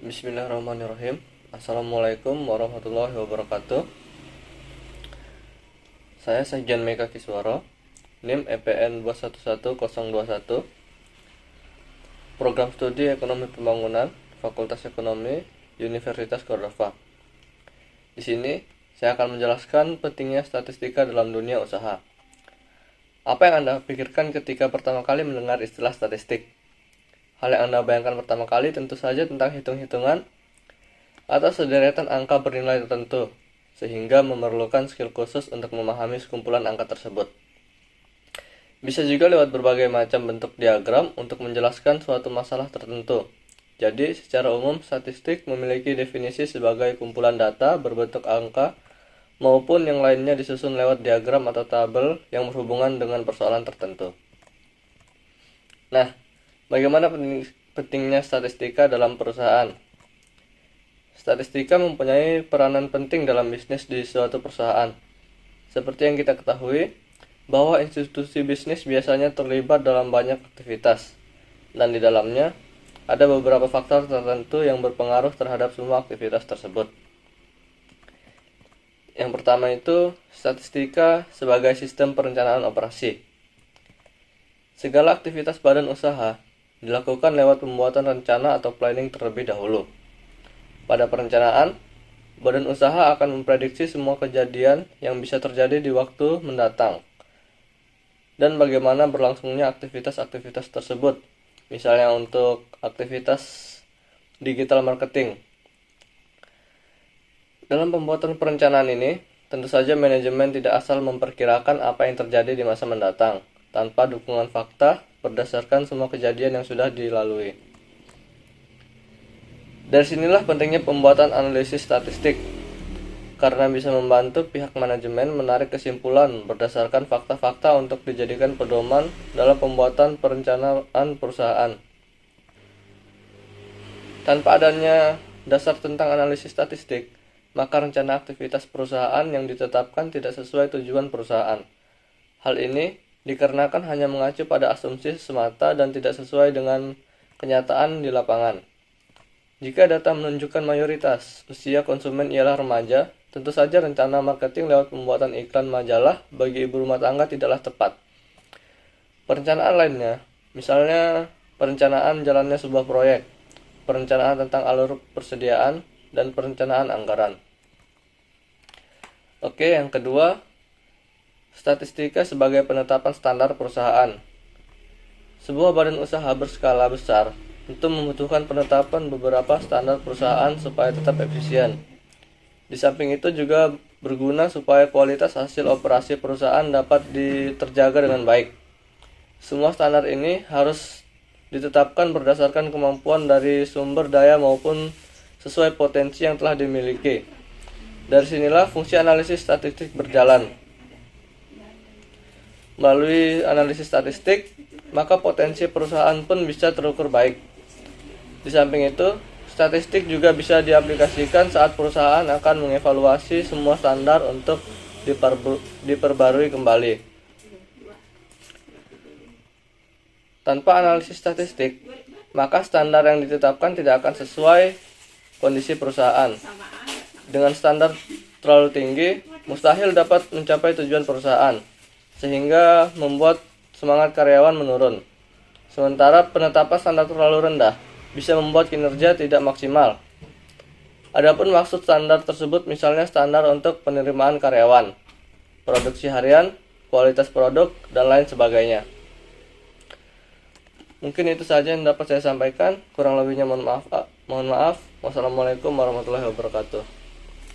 Bismillahirrahmanirrahim. Assalamualaikum warahmatullahi wabarakatuh. Saya Sahjan Meka Kiswaro, NIM EPN 211021, Program Studi Ekonomi Pembangunan, Fakultas Ekonomi, Universitas Cordova. Di sini, saya akan menjelaskan pentingnya statistika dalam dunia usaha. Apa yang Anda pikirkan ketika pertama kali mendengar istilah statistik? Hal yang Anda bayangkan pertama kali tentu saja tentang hitung-hitungan atau sederetan angka bernilai tertentu, sehingga memerlukan skill khusus untuk memahami sekumpulan angka tersebut. Bisa juga lewat berbagai macam bentuk diagram untuk menjelaskan suatu masalah tertentu. Jadi, secara umum, statistik memiliki definisi sebagai kumpulan data berbentuk angka maupun yang lainnya disusun lewat diagram atau tabel yang berhubungan dengan persoalan tertentu. Nah, bagaimana pentingnya statistika dalam perusahaan? Statistika mempunyai peranan penting dalam bisnis di suatu perusahaan. Seperti yang kita ketahui, bahwa institusi bisnis biasanya terlibat dalam banyak aktivitas, dan di dalamnya ada beberapa faktor tertentu yang berpengaruh terhadap semua aktivitas tersebut. Yang pertama itu, statistika sebagai sistem perencanaan operasi. Segala aktivitas badan usaha dilakukan lewat pembuatan rencana atau planning terlebih dahulu. Pada perencanaan, badan usaha akan memprediksi semua kejadian yang bisa terjadi di waktu mendatang dan bagaimana berlangsungnya aktivitas-aktivitas tersebut. Misalnya untuk aktivitas digital marketing. Dalam pembuatan perencanaan ini, tentu saja manajemen tidak asal memperkirakan apa yang terjadi di masa mendatang tanpa dukungan fakta berdasarkan semua kejadian yang sudah dilalui. Dari sinilah pentingnya pembuatan analisis statistik, karena bisa membantu pihak manajemen menarik kesimpulan berdasarkan fakta-fakta untuk dijadikan pedoman dalam pembuatan perencanaan perusahaan. Tanpa adanya dasar tentang analisis statistik, maka rencana aktivitas perusahaan yang ditetapkan tidak sesuai tujuan perusahaan. Hal ini dikarenakan hanya mengacu pada asumsi semata dan tidak sesuai dengan kenyataan di lapangan. Jika data menunjukkan mayoritas usia konsumen ialah remaja, tentu saja rencana marketing lewat pembuatan iklan majalah bagi ibu rumah tangga tidaklah tepat. Perencanaan lainnya, misalnya perencanaan jalannya sebuah proyek, perencanaan tentang alur persediaan, dan perencanaan anggaran. Oke, yang kedua, statistika sebagai penetapan standar perusahaan. Sebuah badan usaha berskala besar tentu membutuhkan penetapan beberapa standar perusahaan supaya tetap efisien. Di samping itu juga berguna supaya kualitas hasil operasi perusahaan dapat terjaga dengan baik. Semua standar ini harus ditetapkan berdasarkan kemampuan dari sumber daya maupun sesuai potensi yang telah dimiliki. Dari sinilah fungsi analisis statistik berjalan. Melalui analisis statistik, maka potensi perusahaan pun bisa terukur baik. Di samping itu, statistik juga bisa diaplikasikan saat perusahaan akan mengevaluasi semua standar untuk diperbarui kembali. Tanpa analisis statistik, maka standar yang ditetapkan tidak akan sesuai kondisi perusahaan. Dengan standar terlalu tinggi, mustahil dapat mencapai tujuan perusahaan, sehingga membuat semangat karyawan menurun. Sementara penetapan standar terlalu rendah bisa membuat kinerja tidak maksimal. Adapun maksud standar tersebut misalnya standar untuk penerimaan karyawan, produksi harian, kualitas produk, dan lain sebagainya. Mungkin itu saja yang dapat saya sampaikan. Kurang lebihnya mohon maaf. Wassalamualaikum warahmatullahi wabarakatuh.